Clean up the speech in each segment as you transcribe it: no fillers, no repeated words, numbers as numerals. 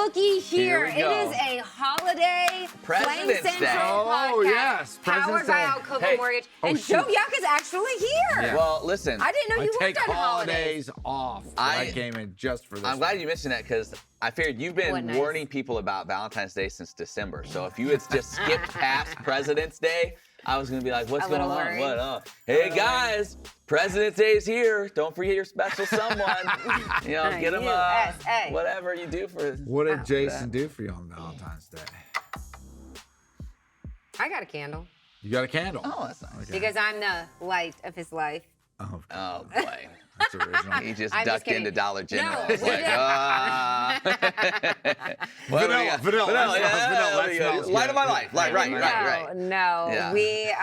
looky here. Here we go. It is a holiday President's Flame Central Day. podcast Oh, yes, powered President's by Day. Alcova Hey. Mortgage. Oh, And Joe shoot. Yuck is actually here. Yeah. Well, listen, I didn't know I you take worked on holidays. holidays off. I came in just for this. I'm glad you mentioned that because I figured you've been What nice. warning people about Valentine's Day since December. So if you had just skipped past President's Day, I was going to be like, what's A going little on? worried. What? Hey, guys, President's Day is here. Don't forget your special someone. Get them USA. whatever you do for. What did Jason do for you on Valentine's Day? I got a candle You got a candle. Oh, that's nice. Okay. because I'm the light of his life. Oh, Oh, boy. that's original. He just I'm just ducked kidding. into Dollar General. No, It's we like, didn't. Vanilla. That smells Light of my good. life. Right. No. Yeah. We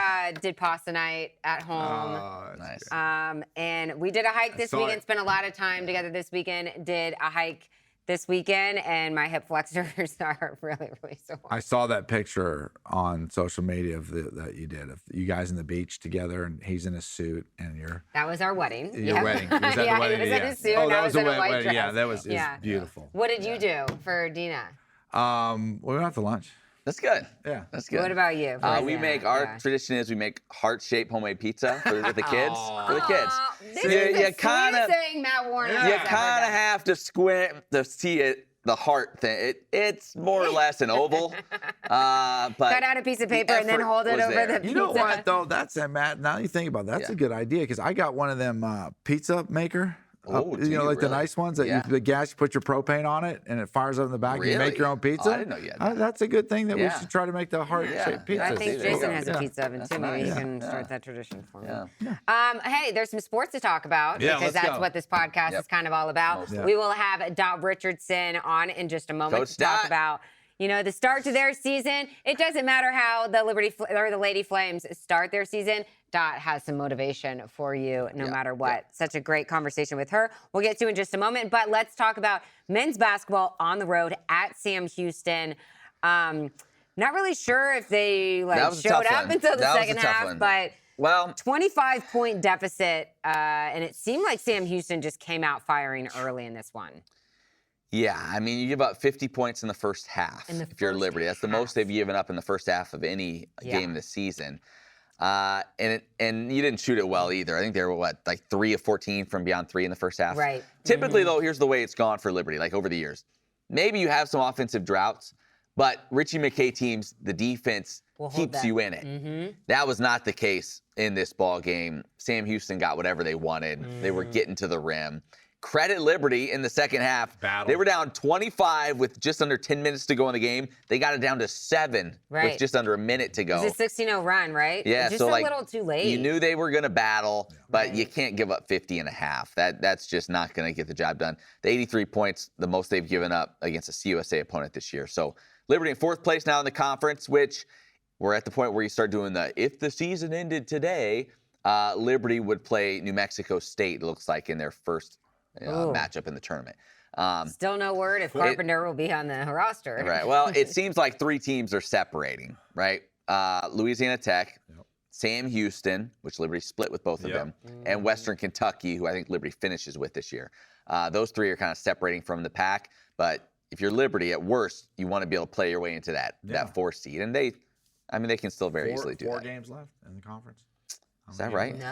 did pasta night at home. Oh, that's Nice. good. And we did a hike this saw weekend, it. spent a lot of time together this weekend, did a hike this weekend, and my hip flexors are really sore. I saw that picture on social media of that you did of you guys in the beach together, and he's in a suit, and you're That was our wedding. your Yep. wedding. Was that yeah, the wedding? he was in Yeah. a suit, Oh, and that I was was a in a white wedding. dress. Yeah, that was Yeah. beautiful. What did you do for Dina? We went out to lunch. That's good. Yeah. That's good. What about you? We make our tradition is we make heart-shaped homemade pizza with the kids. For the kids. This You- is you the sweetest kinda- thing Matt Warner You has ever kind of done. have to squint to see it, the heart thing. It's more or less an oval. But Cut out a piece of paper and then effort hold it was over there. the pizza. You know what though? That's Matt. Now you think about it, that's Yeah. a good idea because I got one of them pizza maker. Oh, do you like the really? nice ones that Yeah. the gas. You put your propane on it and it fires up in the back. And you make Really? your own pizza. Oh, I didn't know you had that. That's a good thing that we Yeah. should try to make the heart-shaped Yeah. pizza. I think There you Jason go. has a Yeah. pizza oven That's too. Maybe nice. he can Yeah. start that tradition for me. Yeah. Hey, there's some sports to talk about Yeah, because let's that's go. what this podcast Yep. is kind of all about. Mostly. Yeah. We will have Dot Richardson on in just a moment Coach to talk Dot. about the start to their season. It doesn't matter how the the Lady Flames start their season. Dot has some motivation for you no matter what. Such a great conversation with her. We'll get to in just a moment, but let's talk about men's basketball on the road at Sam Houston. Not really sure if they That was a showed tough up one. until the That was a second tough half, one. but Well, 25-point deficit, and it seemed like Sam Houston just came out firing early in this one. yeah. I mean, you give up 50 points in the first half In the if you're first Liberty. That's the most half. they've given up in the first half of any game this season. And you didn't shoot it well either. I think they were, 3 of 14 from beyond 3 in the first half? Right. Typically, though, here's the way it's gone for Liberty, over the years. Maybe you have some offensive droughts, but Richie McKay teams, the defense Will hold keeps that. you in it. That was not the case in this ball game. Sam Houston got whatever they wanted. They were getting to the rim. Credit Liberty in the second half. Battle. They were down 25 with just under 10 minutes to go in the game. They got it down to 7 Right. with just under a minute to go. It was a 16-0 run, right? Yeah, Just so a little too late. You knew they were going to battle, but Right. you can't give up 50 and a half. That's just not going to get the job done. The 83 points, the most they've given up against a CUSA opponent this year. So Liberty in 4th place now in the conference, which we're at the point where you start doing if the season ended today, Liberty would play New Mexico State, it looks like, in their first matchup in the tournament. Still no word if Carpenter will be on the roster. Right. Well, it seems like 3 teams are separating, right? Louisiana Tech, Sam Houston, which Liberty split with both of them, and Western Kentucky, who I think Liberty finishes with this year. Those 3 are kind of separating from the pack. But if you're Liberty, at worst, you want to be able to play your way into that 4th seed. And they can still very easily do 4 that. games left in the conference. Is that right? No.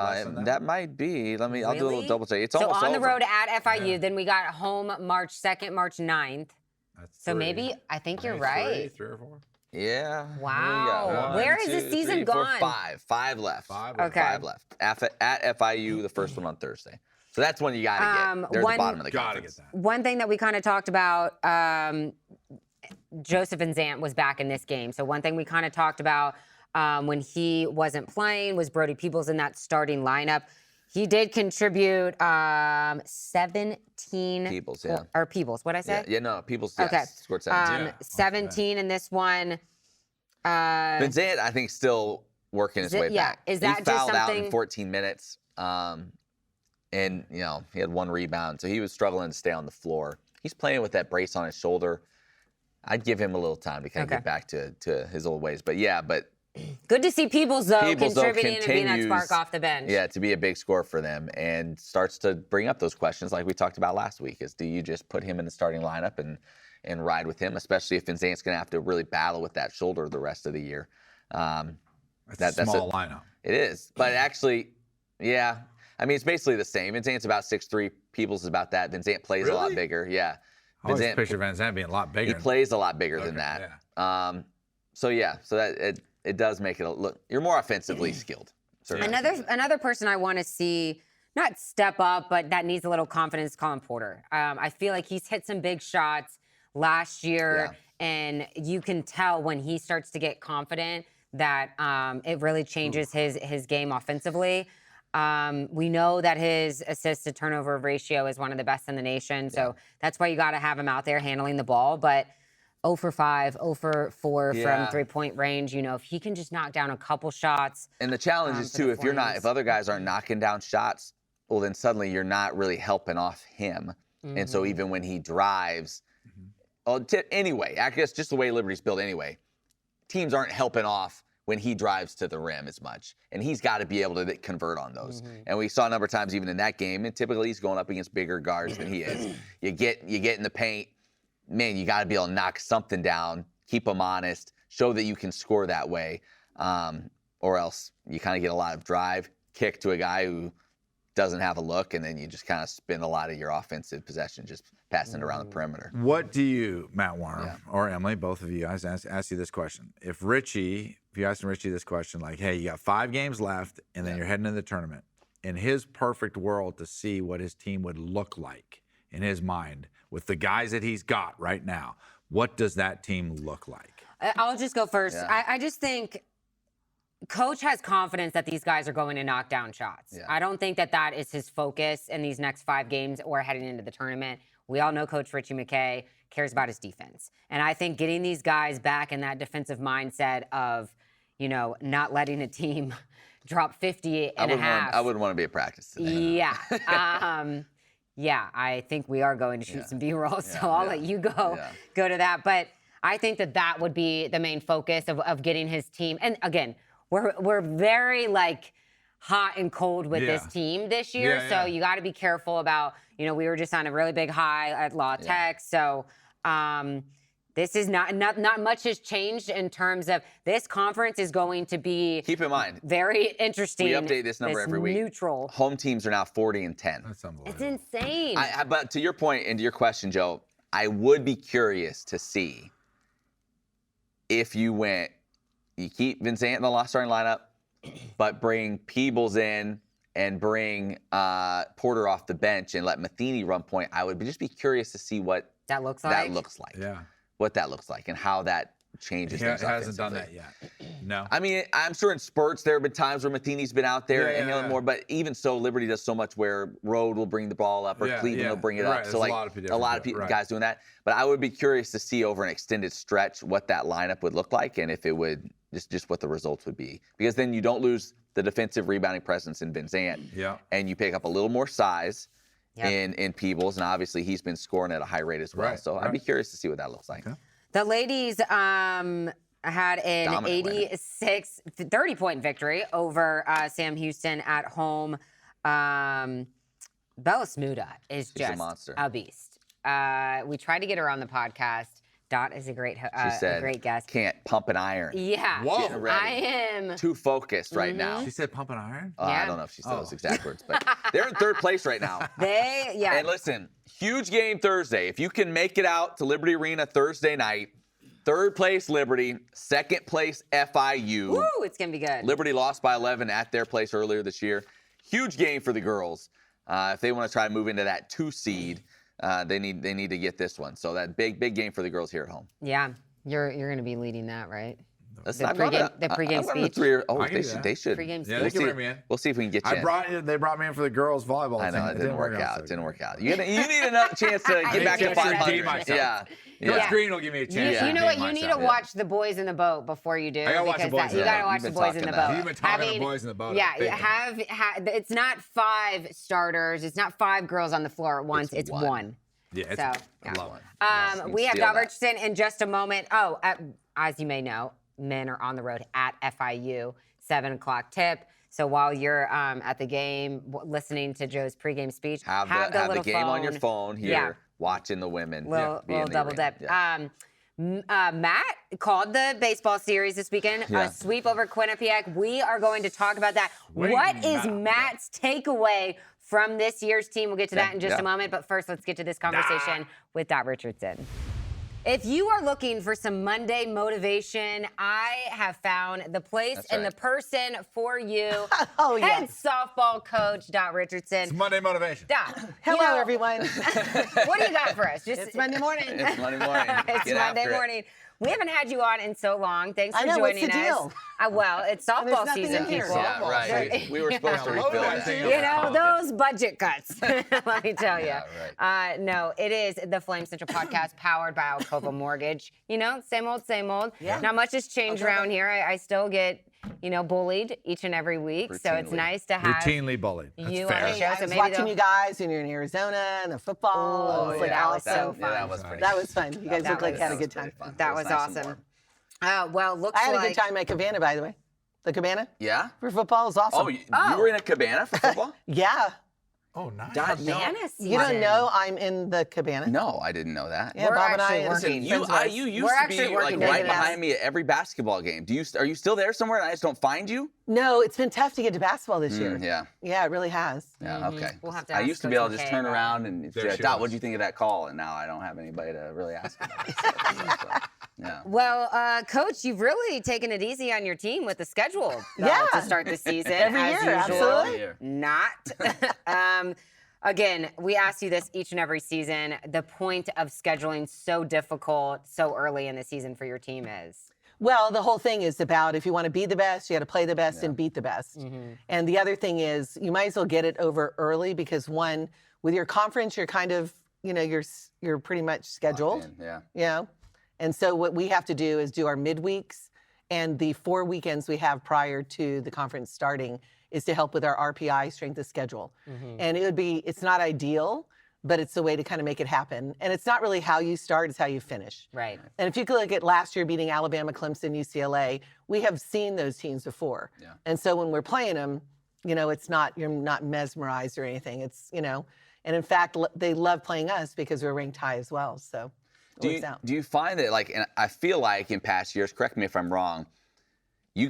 Less than That that? might be. I'll do a little Really? double check. It's So almost on the over. road at FIU, then we got home March 2nd, March 9th. That's So 3. I think you're Maybe right. 3 or 4. Yeah. Wow. Where has the season gone? 5. 5 left. 5 Okay. 5 left. At FIU, the first one on Thursday. So that's one you got to get. They're at the bottom of the Gotta conference. get that. One thing that we kind of talked about, Joseph and Zant was back in this game. So one thing we kind of talked about when he wasn't playing was Brody Peebles in that starting lineup. He did contribute 17. Peebles, yeah. Or Peebles, what'd I say? No, People's yes, Okay. scored 17. Yeah. 17 in this one. Benzant, I think, still working his way back. Is that he just fouled out something- in 14 minutes, and he had 1 rebound, so he was struggling to stay on the floor. He's playing with that brace on his shoulder. I'd give him a little time to kind of get back to his old ways. But Good to see Peebles, though, Peebles, though, contributing and being that continues, spark off the bench. Yeah, to be a big scorer for them, and starts to bring up those questions like we talked about last week. Is do you just put him in the starting lineup and ride with him, especially if Vinzant's going to have to really battle with that shoulder the rest of the year. That's a small lineup. It is, but actually, yeah. I mean, it's basically the same. Vinzant's about 6'3". Peebles is about that. Vinzant plays a lot bigger. Yeah. I always picture Vinzant being a lot bigger. He plays a lot bigger than that. Yeah. So that it does make it look. You're more offensively skilled. Another person I want to see not step up, but that needs a little confidence, Colin Porter. I feel like he's hit some big shots last year, and you can tell when he starts to get confident that it really changes his game offensively. We know that his assist to turnover ratio is one of the best in the nation, so that's why you got to have him out there handling the ball. But 0 for 5, 0 for 4 from three-point range. You know, if he can just knock down a couple shots. And the challenge is too, if other guys aren't knocking down shots, well, then suddenly you're not really helping off him. And so even when he drives, anyway, I guess just the way Liberty's built anyway, teams aren't helping off when he drives to the rim as much. And he's got to be able to convert on those. And we saw a number of times even in that game, and typically he's going up against bigger guards than he is. You get in the paint, man, you got to be able to knock something down, keep them honest, show that you can score that way, or else you kind of get a lot of drive, kick to a guy who doesn't have a look, and then you just kind of spend a lot of your offensive possession just passing it around the perimeter. What do you, Matt Warner or Emily, both of you guys, ask you this question. If you asked Richie this question, like, hey, you got 5 games left, and then you're heading into the tournament, in his perfect world to see what his team would look like in his mind, with the guys that he's got right now, what does that team look like? I'll just go first. I just think Coach has confidence that these guys are going to knock down shots. I don't think that is his focus in these next 5 games or heading into the tournament. We all know Coach Richie McKay cares about his defense. And I think getting these guys back in that defensive mindset of, you know, not letting a team drop 50 and a half. I wouldn't want to be at practice today. Yeah. Yeah, I think we are going to shoot some B-roll, so I'll let you go to that. But I think that would be the main focus of getting his team. And again, we're very like hot and cold with this team this year, so you got to be careful about. You know, we were just on a really big high at La Tech, so this is not much has changed in terms of this conference is going to be. Keep in mind, very interesting. We update this number every week. Neutral. Home teams are now 40-10. That's unbelievable. It's insane. But to your point and to your question, Joe, I would be curious to see if you keep Vinzant in the starting lineup, but bring Peebles in and bring Porter off the bench and let Matheny run point. I would just be curious to see what that looks like. Yeah. What that looks like and how that changes. He hasn't done that yet. No. I mean, I'm sure in spurts there have been times where Matheny's been out there and more, but even so, Liberty does so much where Road will bring the ball up or Cleveland will bring it up. So like a lot of guys doing that. But I would be curious to see over an extended stretch what that lineup would look like and if it would just what the results would be. Because then you don't lose the defensive rebounding presence in Vinzant. Yeah. And you pick up a little more size in Peebles, and obviously he's been scoring at a high rate as well. So I'd be curious to see what that looks like. Okay. The ladies had an 30-point victory over Sam Houston at home. Bella Smuda is just a monster, a beast. We tried to get her on the podcast. Dot is a great guest. Can't pump an iron. Yeah. Whoa. I am too focused right now. She said pump an iron? I don't know if she said those exact words, but they're in 3rd place right now. And listen, huge game Thursday. If you can make it out to Liberty Arena Thursday night, 3rd place Liberty, 2nd place FIU. Woo, it's going to be good. Liberty lost by 11 at their place earlier this year. Huge game for the girls. If they want to try to move into that 2 seed, they need to get this one. So that big game for the girls here at home. Yeah, you're going to be leading that, right? The pregame speech. They should. Pregame speech. Yeah, they can bring me in. We'll see if we can get you. They brought me in for the girls volleyball. I know it didn't work out. It didn't work out. You need another chance to get back to 500. Yeah. Coach Green will give me a chance. You know what? You need to watch The Boys in the Boat before you do. I gotta watch The Boys in the Boat. You gotta watch The Boys in the Boat. You've been talking The Boys in the Boat. Yeah, it's not 5 starters. It's not 5 girls on the floor at once. It's one. Yeah, we have Dot Richardson in just a moment. As you may know, men are on the road at FIU, 7 o'clock tip. So while you're at the game, listening to Joe's pregame speech, have the little game phone on your phone here, watching the women. Little double dip. Yeah. Matt called the baseball series this weekend, a sweep over Quinnipiac. We are going to talk about that. What is Matt's takeaway from this year's team? We'll get to that in just a moment. But first, let's get to this conversation with Dot Richardson. If you are looking for some Monday motivation, I have found the place and the person for you. Head softball coach Dot Richardson. It's Monday motivation. Dot, hello, everyone. What do you got for us? It's Monday morning. It's Monday morning. It's Monday morning. We haven't had you on in so long. Thanks for joining what's the us. Deal? Well, it's softball season, people. Yeah, right. We were supposed to refill that. You know, those budget cuts, let me tell you. No, it is the Flame Central podcast powered by Alcova Mortgage. You know, same old, same old. Yeah. Not much has changed around here. I still get, bullied each and every week. So it's nice to have routinely bullied. That's you fair. on the show. I So was maybe watching you guys when you're in Arizona and the football. Oh, that was so fun. That was pretty That was fun. You guys looked like you had a good time. That was awesome. Well, looks I had like a good time at Cabana, by the way. The Cabana Yeah? for football is awesome. Oh, you were in a cabana for football? Yeah. Oh, nice. Cabana You don't know I'm in the Cabana? No, I didn't know that. Yeah, We're Bob and I actually and working. some You friends of used ours. We're to actually be working like right together. behind me at every basketball game. Are you still there somewhere and I just don't find you? No, it's been tough to get to basketball this year. Yeah. Yeah, it really has. Yeah, okay. We'll have to I ask used to be Coach able to just McKay turn about around and There say, she Dot, was. what'd you think of that call? And now I don't have anybody to really ask about it. So, yeah. Well, Coach, you've really taken it easy on your team with the schedule Yeah. to start the season. Every as year, usual. absolutely. Not. Again, we ask you this each and every season. The point of scheduling so difficult so early in the season for your team is? Well, the whole thing is about if you want to be the best, you got to play the best and beat the best. And the other thing is you might as well get it over early because one, with your conference, you're kind of, you're pretty much scheduled. Yeah. And so what we have to do is do our midweeks and the 4 weekends we have prior to the conference starting is to help with our RPI, strength of schedule. And it's not ideal, but it's a way to kind of make it happen. And it's not really how you start, it's how you finish. Right. And if you could look at last year beating Alabama, Clemson, UCLA, we have seen those teams before. Yeah. And so when we're playing them, you're not mesmerized or anything. It's, and in fact, they love playing us because we're ranked high as well. So it works out. Do you find that, and I feel like in past years, correct me if I'm wrong, you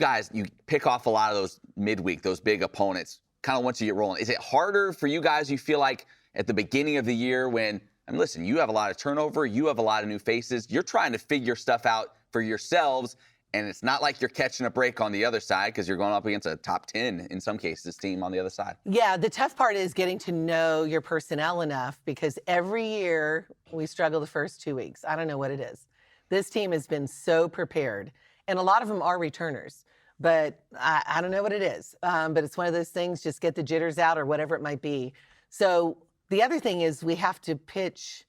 pick off a lot of those midweek, those big opponents, kind of once you get rolling. Is it harder for you guys, you feel like, at the beginning of the year when, listen, you have a lot of turnover, you have a lot of new faces, you're trying to figure stuff out for yourselves, and it's not like you're catching a break on the other side because you're going up against a top 10, in some cases, team on the other side. Yeah, the tough part is getting to know your personnel enough because every year we struggle the first 2 weeks. I don't know what it is. This team has been so prepared, and a lot of them are returners. But I don't know what it is. But it's one of those things, just get the jitters out or whatever it might be. So the other thing is we have to pitch,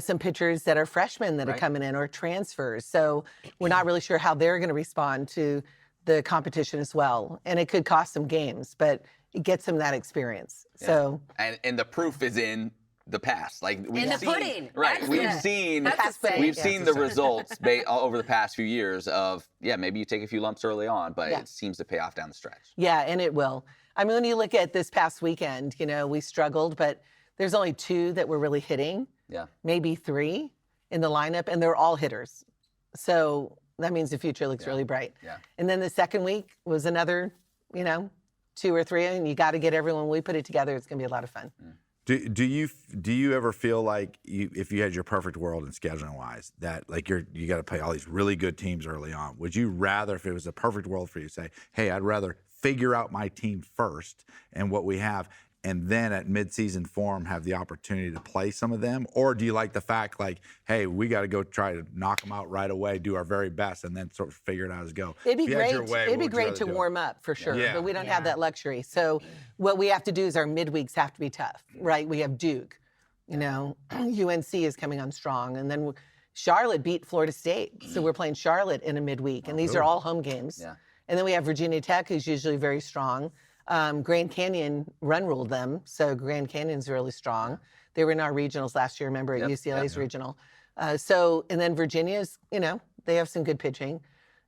some pitchers that are freshmen that are coming in or transfers. So we're not really sure how they're going to respond to the competition as well. And it could cost them games, but it gets them that experience. Yeah. So and the proof is in the past. We've the seen, pudding. Right. That's We've the- seen that's the saying. we've seen the results over the past few years of, maybe you take a few lumps early on, but it seems to pay off down the stretch. yeah, and it will. I mean, when you look at this past weekend, we struggled, but there's only 2 that were really hitting. Yeah. Maybe 3 in the lineup, and they're all hitters. So that means the future looks really bright. Yeah. And then the second week was another, 2 or 3, and you got to get everyone. We put it together. It's going to be a lot of fun. Do you ever feel like if you had your perfect world in scheduling wise that you got to play all these really good teams early on? Would you rather, if it was a perfect world for you, say, hey, I'd rather figure out my team first and what we have, and then at midseason form have the opportunity to play some of them? Or do you like the fact hey, we got to go try to knock them out right away, do our very best, and then sort of figure it out as go? It'd be If you had your way, It'd what be would you great rather to do? warm up for sure, Yeah. but we don't have that luxury. So what we have to do is our midweeks have to be tough, right? We have Duke, UNC is coming on strong, and then Charlotte beat Florida State, so we're playing Charlotte in a midweek, and these are all home games. Yeah. And then we have Virginia Tech, who's usually very strong. Grand Canyon run ruled them, so Grand Canyon's really strong. They were in our regionals last year, remember, at UCLA's regional. And then Virginia's, they have some good pitching.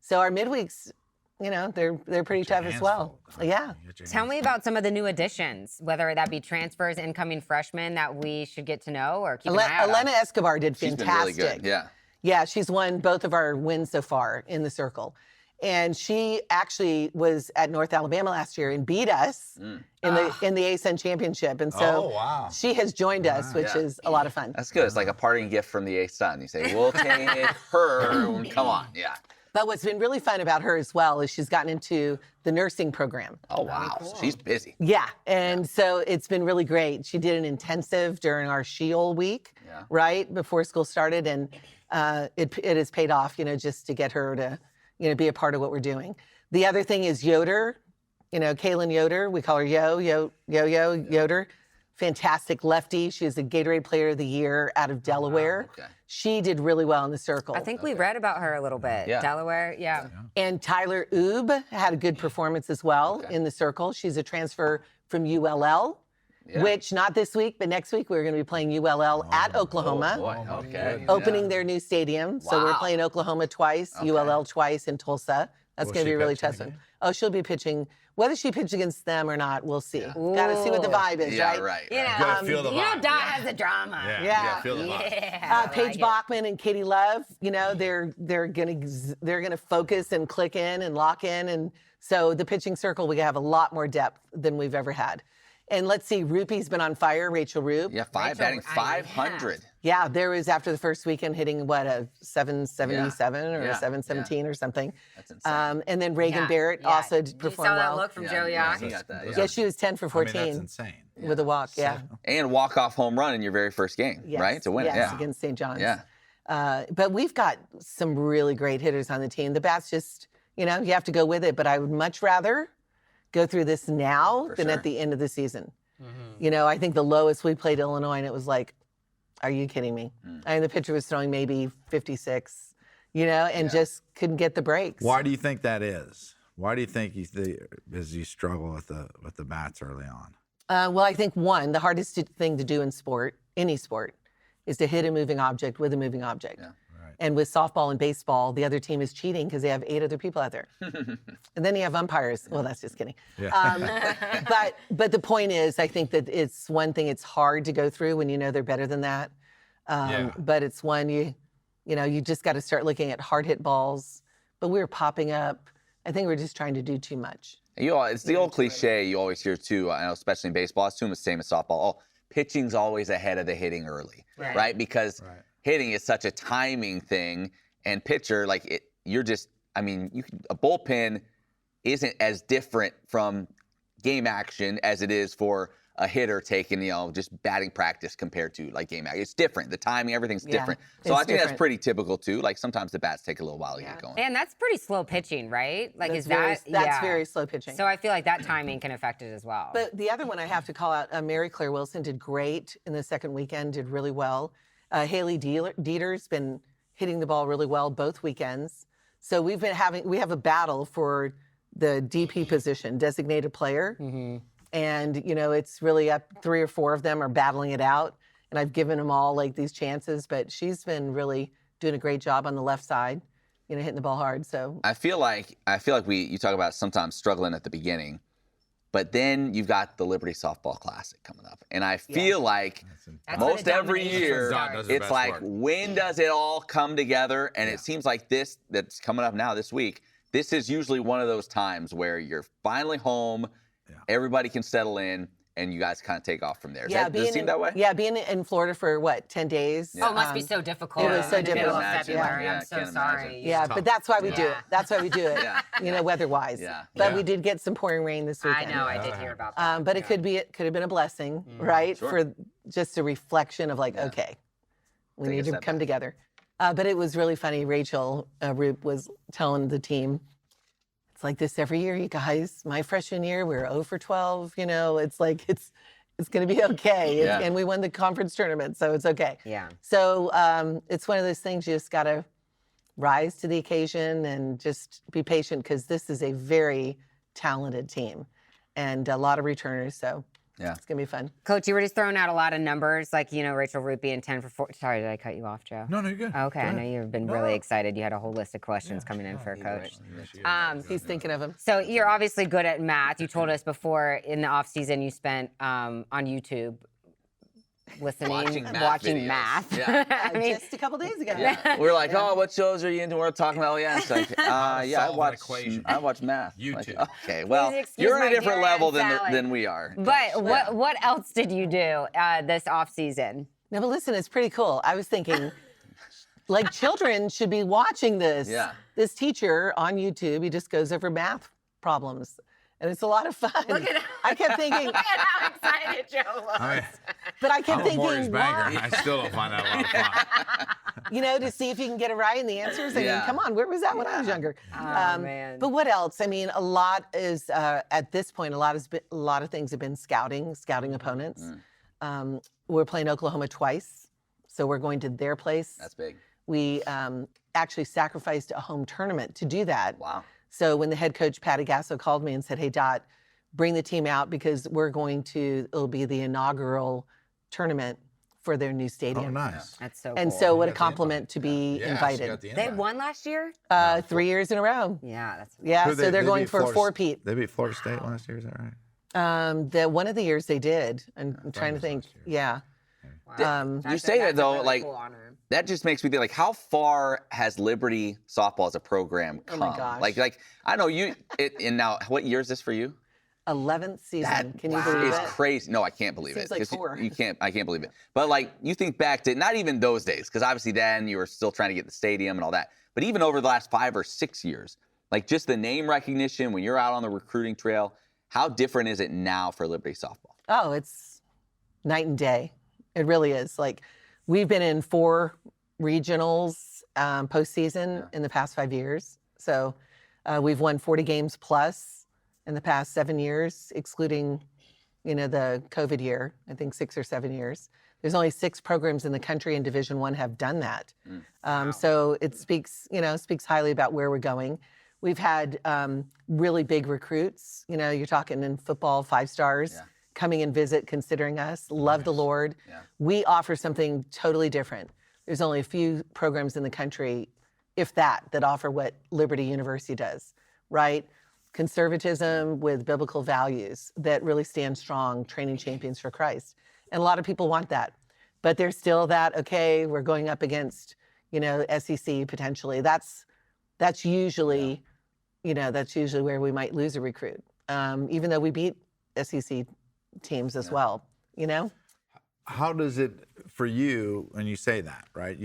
So our midweeks, they're pretty tough as well. Yeah. Tell me about some of the new additions, whether that be transfers, incoming freshmen that we should get to know or keep an eye out on. Elena Escobar did She's fantastic. been really good. Yeah. Yeah, she's won both of our wins so far in the circle. And she actually was at North Alabama last year and beat us in the ASUN championship. And so she has joined us, which is a lot of fun. That's good. It's like a parting gift from the A-Sun. You say, we'll take her. Come on. Yeah. But what's been really fun about her as well is she's gotten into the nursing program. Oh, wow. Cool. She's busy. Yeah. And so it's been really great. She did an intensive during our Sheol week, right, before school started. And it has paid off, just to get her to, be a part of what we're doing. The other thing is Yoder, Kaylin Yoder. We call her Yoder. Fantastic lefty. She was a Gatorade Player of the Year out of Delaware. Okay. She did really well in the circle. I think we read about her a little bit. Yeah. Delaware, yeah. And Tyler Oob had a good performance as well in the circle. She's a transfer from ULL, which not this week, but next week we're going to be playing ULL at Oklahoma. Oh, boy. Okay. Opening their new stadium. So we're playing Oklahoma twice, ULL twice in Tulsa. That's going to be a really tough one. Oh, she'll be pitching. Whether she pitches against them or not, we'll see. Got to see what the vibe is, right? Right. You gotta feel the vibe. Dot has the drama. Yeah. Feel the vibe. Yeah. Paige Bachman and Katie Love, they're gonna focus and click in and lock in, and so the pitching circle we have a lot more depth than we've ever had. And let's see, Rupee's been on fire, Rachel Roop. Yeah, batting 500. Yeah, there was after the first weekend hitting a 777 or a 717 or something. That's insane. And then Reagan Barrett also performed You saw that well. look from Joe Young? He got that, Yeah, she was 10 for 14 that's insane. with a walk. Yeah. And walk-off home run in your very first game, right? To win it. Yes, Yeah. against St. John's. Yeah. But we've got some really great hitters on the team. The bats just, you have to go with it. But I would much rather go through this now than at the end of the season. I think the lowest we played Illinois, and it was like, are you kidding me? I mean, the pitcher was throwing maybe 56, and just couldn't get the breaks. Why do you think that is? Why do you think you struggle with the bats early on? Well, I think the hardest thing to do in any sport, is to hit a moving object with a moving object. Yeah. And with softball and baseball, the other team is cheating because they have 8 other people out there. And then you have umpires. Well, that's just kidding. Yeah. But the point is, I think that it's one thing it's hard to go through when they're better than that. But it's one you just got to start looking at hard hit balls. But we were popping up. I think we're just trying to do too much. It's the old cliche you always hear too. I know, especially in baseball. I assume it's the same as softball. Oh, pitching's always ahead of the hitting early, right? Because hitting is such a timing thing, and pitcher, a bullpen isn't as different from game action as it is for a hitter taking, just batting practice compared to game action. It's different. The timing, everything's different. So I think that's pretty typical too. Sometimes the bats take a little while to get going. And that's pretty slow pitching, right? That's very slow pitching. So I feel like that timing can affect it as well. But the other one I have to call out, Mary Claire Wilson did great in the second weekend, did really well. Haley Dieter's been hitting the ball really well both weekends. So we have a battle for the DP position, designated player. And, it's really up 3 or 4 of them are battling it out. And I've given them all these chances, but she's been really doing a great job on the left side, hitting the ball hard. So I feel like you talk about sometimes struggling at the beginning, but then you've got the Liberty Softball Classic coming up. And I feel like most every year, it's like, when does it all come together? And it seems like this that's coming up now this week, this is usually one of those times where you're finally home, everybody can settle in, and you guys kind of take off from there. Does it seem that way? Yeah, being in Florida for 10 days? Oh, it must be so difficult. It was so difficult. February. I'm so sorry. Yeah, but that's why we do it. That's why we do it, weather-wise. But we did get some pouring rain this weekend. I know, I did hear about that. But it could have been a blessing, right? Sure. For just a reflection of okay, we need to come together. But it was really funny. Rachel Roop was telling the team, it's like this every year, you guys. My freshman year, we were 0 for 12. It's like it's going to be okay. And we won the conference tournament, so it's okay. Yeah. So it's one of those things you just got to rise to the occasion and just be patient because this is a very talented team and a lot of returners. So Yeah. It's going to be fun. Coach, you were just throwing out a lot of numbers, like, Rachel Root being 10 for 4. Sorry, did I cut you off, Joe? No, you're good. Okay, Go I know ahead. you've been really excited. You had a whole list of questions coming in for a coach. He's thinking of him. So you're obviously good at math. You told us before in the off season you spent on YouTube listening, watching math videos. Yeah. I mean, Just a couple days ago. Yeah. We're like, oh, what shows are you into? We're talking about, it's like, I watch math. YouTube. Like, okay, well, excuse you're on my a different dear level Aunt Sally. than we are. but what else did you do this off season? No, but listen, it's pretty cool. I was thinking, like, children should be watching this. Yeah. This teacher on YouTube, he just goes over math problems. And it's a lot of fun. Look at I kept thinking, Look at how excited Joe was. I mean, but I kept I'm a mortgage thinking, banker. why? I still don't find that a lot of fun. To see if you can get it right in the answers. I mean, come on, where was that when I was younger? Oh, man. But what else? I mean, a lot is at this point. A lot of things have been scouting opponents. We're playing Oklahoma twice, so we're going to their place. That's big. We actually sacrificed a home tournament to do that. Wow. So when the head coach, Patty Gasso, called me and said, hey, Dot, bring the team out because it'll be the inaugural tournament for their new stadium. Oh, nice. That's so And cool. so what a got the compliment to be Yeah, she invited. got the They invite. won last year? 3 years in a row. Yeah, that's Yeah, Who so they're they going beat for a Florida- four-peat. They beat Florida State last year, is that right? One of the years they did. I'm trying to was think. last year. Yeah. Wow. You say that, though, really like, cool honor. that just makes me think, like, how far has Liberty softball as a program come? Oh my gosh. Like I know and now, what year is this for you? 11th season. That Can you believe is it? crazy. No, I can't believe Seems it. like 'Cause 4. I can't believe it. But like, you think back to not even those days, because obviously then you were still trying to get the stadium and all that. But even over the last 5 or 6 years, like just the name recognition when you're out on the recruiting trail, how different is it now for Liberty softball? Oh, it's night and day. It really is. Like, we've been in 4 regionals postseason in the past 5 years. So we've won 40 games plus in the past 7 years, excluding, the COVID year, I think 6 or 7 years. There's only 6 programs in the country in Division I have done that. So it speaks highly about where we're going. We've had really big recruits. You're talking in football, 5 stars coming and visit, considering us. Love the Lord. Yeah. We offer something totally different. There's only a few programs in the country, if that offer what Liberty University does, right? Conservatism with biblical values that really stand strong, training champions for Christ. And a lot of people want that. But there's still that, okay, we're going up against, SEC potentially. That's usually, that's usually where we might lose a recruit. Even though we beat SEC teams as well, How does it, for you, when you say that, right?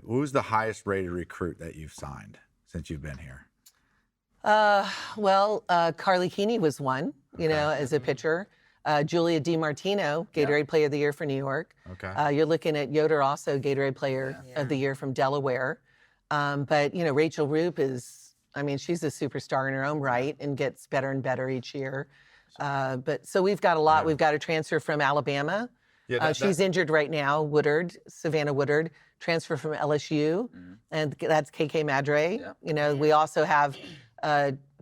Who's the highest rated recruit that you've signed since you've been here? Carly Keeney was one, as a pitcher. Julia DiMartino, Gatorade Player of the Year for New York. Okay. You're looking at Yoder also, Gatorade Player of the Year from Delaware. But, Rachel Roop she's a superstar in her own right and gets better and better each year. So we've got a lot. We've got a transfer from Alabama. Yeah, she's injured right now, Savannah Woodard, transfer from LSU, and that's KK Madre. Yeah. We also have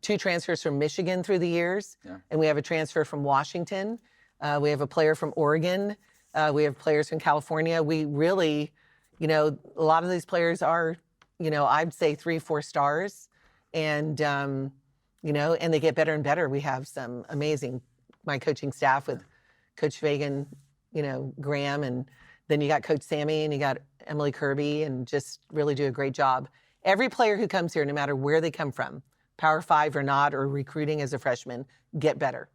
2 transfers from Michigan through the years, and we have a transfer from Washington. We have a player from Oregon. We have players from California. We really, a lot of these players are, I'd say 3-4 stars, and and they get better and better. We have some amazing, my coaching staff with Coach Fagan, Graham, and then you got Coach Sammy and you got Emily Kirby, and just really do a great job. Every player who comes here, no matter where they come from, Power 5 or not, or recruiting as a freshman, get better.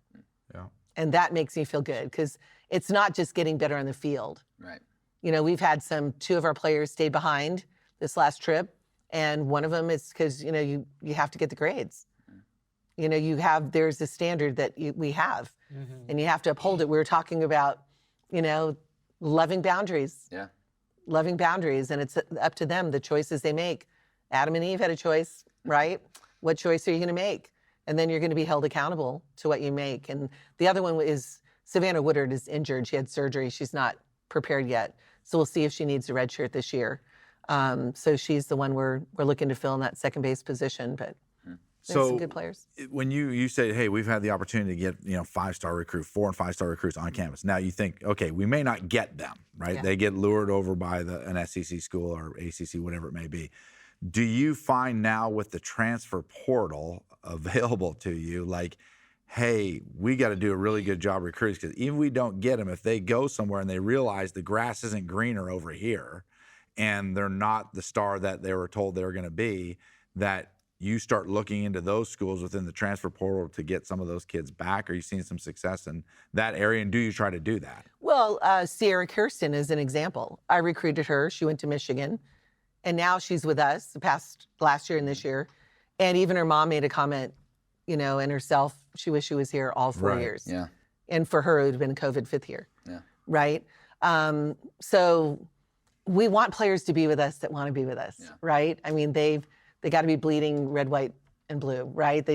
Yeah. And that makes me feel good because it's not just getting better on the field. Right. We've had 2 of our players stay behind this last trip, and one of them is because, you have to get the grades. There's a standard that we have, and you have to uphold it. We were talking about, loving boundaries. Yeah. Loving boundaries, and it's up to them, the choices they make. Adam and Eve had a choice, right? What choice are you going to make? And then you're going to be held accountable to what you make. And the other one is Savannah Woodard is injured. She had surgery. She's not prepared yet. So we'll see if she needs a red shirt this year. So she's the one we're looking to fill in that second base position. But There's some So good players. when you say, hey, we've had the opportunity to get 4 and 5-star recruits on campus. Now you think, okay, we may not get them, right? Yeah. They get lured over by an SEC school or ACC, whatever it may be. Do you find now with the transfer portal available to you, like, hey, we got to do a really good job recruiting, because even if we don't get them, if they go somewhere and they realize the grass isn't greener over here and they're not the star that they were told they were going to be, that you start looking into those schools within the transfer portal to get some of those kids back? Are you seeing some success in that area, and do you try to do that? Well, Sierra Kirsten is an example. I recruited her. She went to Michigan, and now she's with us last year and this year. And even her mom made a comment, and herself, she wished she was here all 4 Right. years. Yeah. And for her, it would have been a COVID 5th year. Yeah. Right? So we want players to be with us that want to be with us, right? I mean, they got to be bleeding red, white, and blue, right?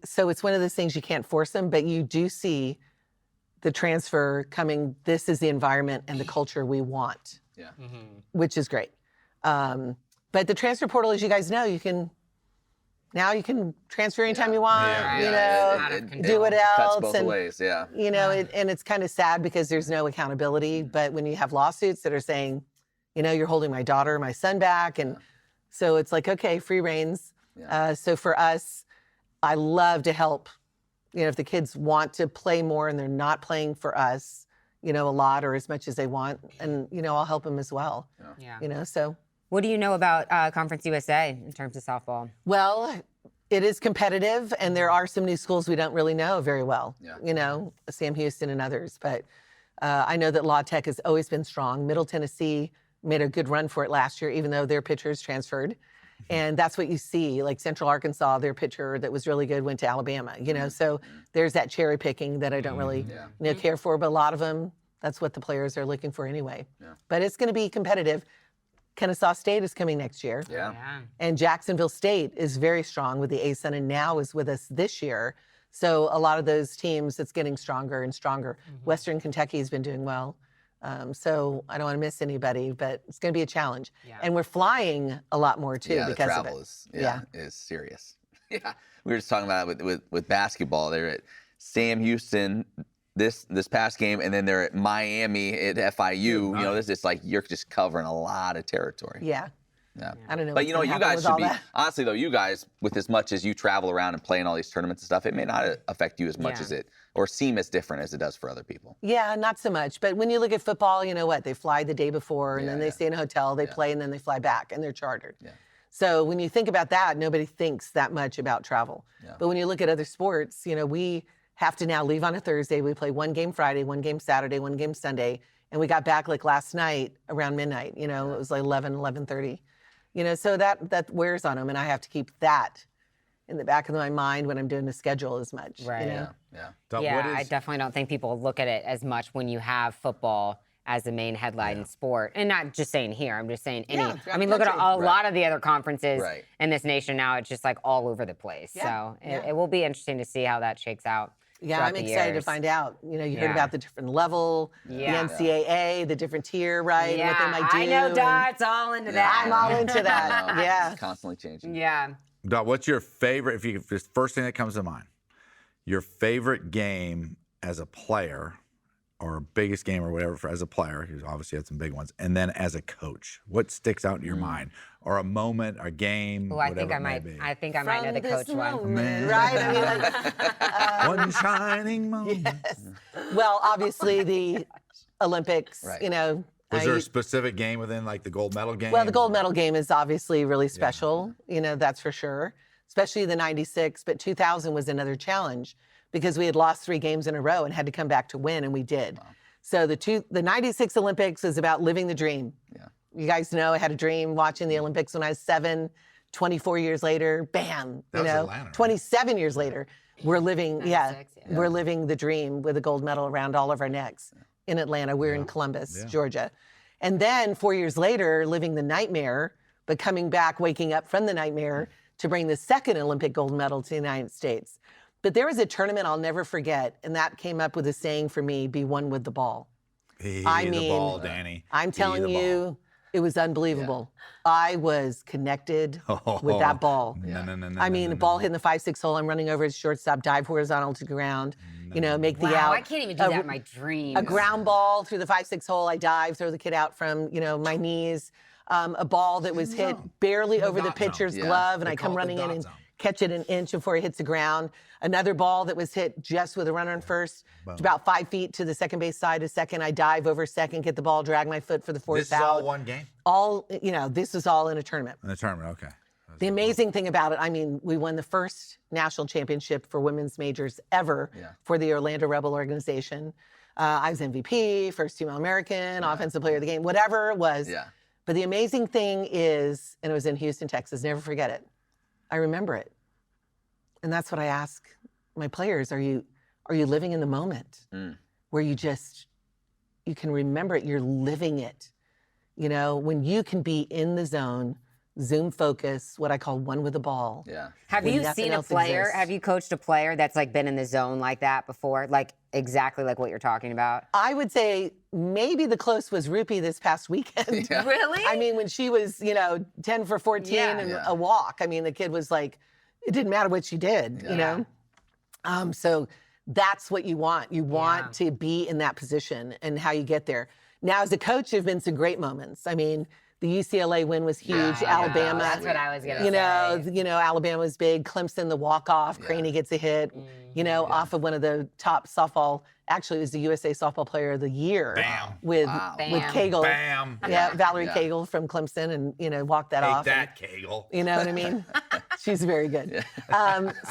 So it's one of those things you can't force them, but you do see the transfer coming. This is the environment and the culture we want, Yeah. which is great. But the transfer portal, as you guys know, you can transfer anytime you want, do what else. Cuts both and, ways, yeah. And it's kind of sad because there's no accountability. But when you have lawsuits that are saying, you're holding my daughter, my son back, and so it's like, okay, free reins. Yeah. So for us, I love to help. If the kids want to play more and they're not playing for us, a lot or as much as they want, and I'll help them as well. Yeah. So. What do you know about Conference USA in terms of softball? Well, it is competitive, and there are some new schools we don't really know very well. Yeah. Sam Houston and others. But I know that La Tech has always been strong. Middle Tennessee made a good run for it last year, even though their pitchers transferred. And that's what you see. Like Central Arkansas, their pitcher that was really good went to Alabama. So there's that cherry picking that I don't really care for. But a lot of them, that's what the players are looking for anyway. Yeah. But it's going to be competitive. Kennesaw State is coming next year. Yeah. And Jacksonville State is very strong with the ASUN and now is with us this year. So a lot of those teams, it's getting stronger and stronger. Western Kentucky has been doing well. So I don't want to miss anybody, but it's going to be a challenge. Yeah. And we're flying a lot more too Yeah, because the of travel it. is serious. Yeah. We were just talking about it with basketball. They're at Sam Houston this past game, and then they're at Miami at FIU. This is like you're just covering a lot of territory. Yeah. Yeah. I don't know. But what's gonna you happen guys with should all be that. honestly though. You guys, with as much as you travel around and play in all these tournaments and stuff, it may not affect you as much as it or seem as different as it does for other people. Yeah, not so much. But when you look at football, you know what? They fly the day before, and then they stay in a hotel, they play, and then they fly back, and they're chartered. Yeah. So when you think about that, nobody thinks that much about travel. Yeah. But when you look at other sports, we have to now leave on a Thursday. We play one game Friday, one game Saturday, one game Sunday, and we got back like last night around midnight. It was like 11:30. So that wears on them, and I have to keep that in the back of my mind when I'm doing the schedule as much. Right. Yeah. Doug, I definitely don't think people look at it as much when you have football as the main headline sport. And not just saying here, I'm just saying any. Yeah, I mean, look at a lot of the other conferences Right. in this nation now. It's just like all over the place. Yeah, So it will be interesting to see how that shakes out. Yeah, throughout I'm the excited to years. find out. You heard Yeah. about the different level, Yeah. the NCAA, the different tier, right? Yeah, What they might do. I know and Dot's all into that. I'm all into that. I know. Yeah. It's constantly changing. Yeah. Doug, what's your favorite, if the first thing that comes to mind, your favorite game as a player or biggest game or whatever as a player, because obviously you had some big ones, and then as a coach, what sticks out in your mind? Or a moment, a game, Oh, I whatever think I it may might. be. I think I might know From the coach this one. moment, right? I mean, like, One shining moment. yes. Well, obviously the Olympics, Right. Was there a specific game within like the gold medal game? Well, the gold medal game is obviously really special, that's for sure, especially the 96, but 2000 was another challenge because we had lost 3 games in a row and had to come back to win, and we did. Wow. So the 96 Olympics is about living the dream. Yeah. You guys know I had a dream watching the Olympics when I was 7, 24 years later, bam, That was Atlanta, right? 27 years later, we're living, 96, yeah. we're living the dream with a gold medal around all of our necks in Atlanta. We're in Columbus, Georgia. And then 4 years later, living the nightmare, but coming back, waking up from the nightmare to bring the second Olympic gold medal to the United States. But there was a tournament I'll never forget, and that came up with a saying for me, be one with the ball. Be I the mean, ball, Danny. I'm Be telling the ball. you, It was unbelievable. I was connected with that ball. No, I mean, the ball hitting the 5-6 hole. I'm running over at shortstop, dive horizontal to ground, make the out. I can't even do that in my dreams. A ground ball through the 5-6 hole. I dive, throw the kid out from, my knees. A ball that was hit barely over the pitcher's glove, and I come running in and catch it an inch before it hits the ground. Another ball that was hit just with a runner on first, about 5 feet to the second base side of second. I dive over second, get the ball, drag my foot for the fourth out. This is all one game? All, this is all in a tournament. In the tournament, okay. The amazing thing about it, I mean, we won the first national championship for women's majors ever for the Orlando Rebel organization. I was MVP, first team All-American, offensive player of the game, whatever it was. Yeah. But the amazing thing is, and it was in Houston, Texas, never forget it. I remember it. And that's what I ask my players. Are you living in the moment where you can remember it, you're living it. When you can be in the zone, Zoom focus, what I call one with the ball. Yeah. Have you seen a player, have you coached a player that's like been in the zone like that before? Like exactly like what you're talking about? I would say maybe the close was Rupi this past weekend. Yeah. Really? I mean, when she was, 10 for 14 and a walk, I mean, the kid was like, it didn't matter what she did, So that's what you want. You want to be in that position, and how you get there. Now, as a coach, there have been some great moments. I mean, the UCLA win was huge. Alabama. That's what I was going to say. Alabama was big. Clemson, the walk-off. Craney gets a hit, off of one of the top softball. Actually, it was the USA Softball Player of the Year. With Cagle. Bam. Yeah, Valerie Cagle from Clemson, and walked that off. That Cagle. You know what I mean? She's very good.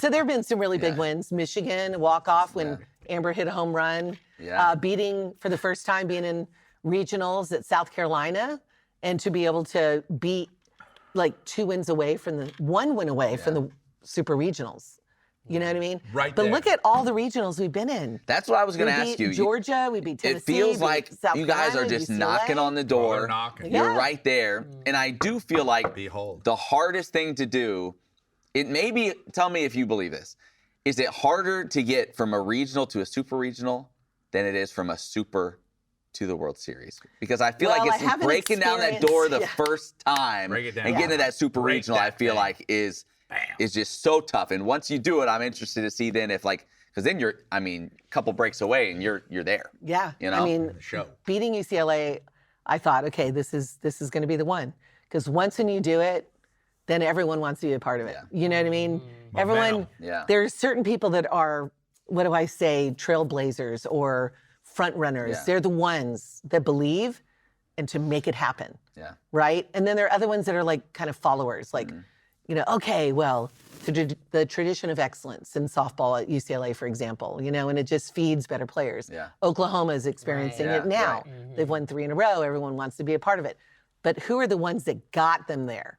So there have been some really big wins. Michigan, walk-off when Amber hit a home run. Beating, for the first time, being in regionals at South Carolina. And to be able to be like 1 win away from the super regionals. You know what I mean? Right. But look at all the regionals we've been in. That's what I was going to We ask beat you. Georgia, we beat Tennessee. It feels like South you guys Carolina, are just UCLA. knocking on the door. They're knocking. You're Yeah. right there. And I do feel like Behold. the hardest thing to do, it may be, tell me if you believe this, is it harder to get from a regional to a super regional than it is from a super to the World Series? Because I feel Well, like I it's haven't breaking down that door the first time Break it down. and getting to that super Break regional, I that feel thing. like is just so tough. And once you do it, I'm interested to see then if because then you're, a couple breaks away and you're there. Yeah. I mean, show. beating UCLA, I thought, okay, this is going to be the one. Because once when you do it, then everyone wants to be a part of it. Yeah. You know what I mean? Everyone, there's certain people that are, what do I say, trailblazers or front runners. Yeah. They're the ones that believe and to make it happen. Yeah. Right? And then there are other ones that are like kind of followers, like, okay, well, the tradition of excellence in softball at UCLA, for example, and it just feeds better players. Yeah. Oklahoma is experiencing it now. They've won 3 in a row. Everyone wants to be a part of it. But who are the ones that got them there?